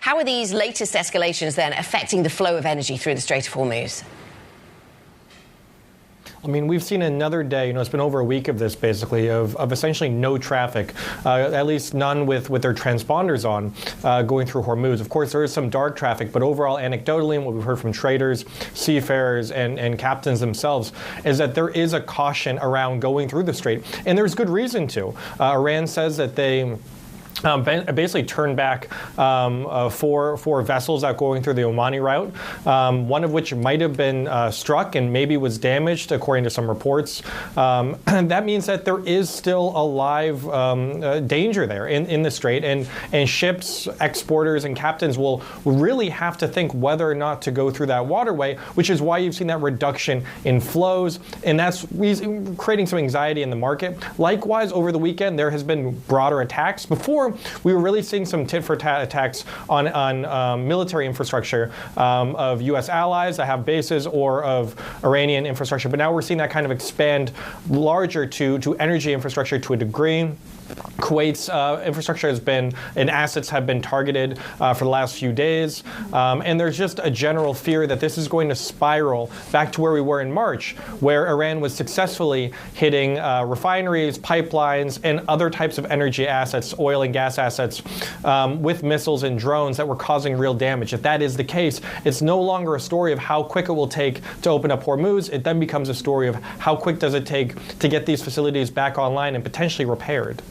How are these latest escalations then affecting the flow of energy through the Strait of Hormuz? I mean, we've seen another day, it's been over a week of this, basically, of essentially no traffic, at least none with their transponders on, going through Hormuz. Of course, there is some dark traffic, but overall, anecdotally, and what we've heard from traders, seafarers, and captains themselves, is that there is a caution around going through the strait. And there's good reason to. Iran says that they basically turned back four vessels out going through the Omani route, one of which might have been struck and maybe was damaged, according to some reports. And that means that there is still a live danger there in the strait, and ships, exporters, and captains will really have to think whether or not to go through that waterway, which is why you've seen that reduction in flows, and that's creating some anxiety in the market. Likewise, over the weekend, there has been broader attacks. Before, we were really seeing some tit-for-tat attacks on military infrastructure of U.S. allies that have bases, or of Iranian infrastructure. But now we're seeing that kind of expand larger to energy infrastructure to a degree. Kuwait's infrastructure has been, and assets have been targeted for the last few days. And there's just a general fear that this is going to spiral back to where we were in March, where Iran was successfully hitting refineries, pipelines, and other types of energy assets, oil and gas assets, with missiles and drones that were causing real damage. If that is the case, it's no longer a story of how quick it will take to open up Hormuz. It then becomes a story of how quick does it take to get these facilities back online and potentially repaired.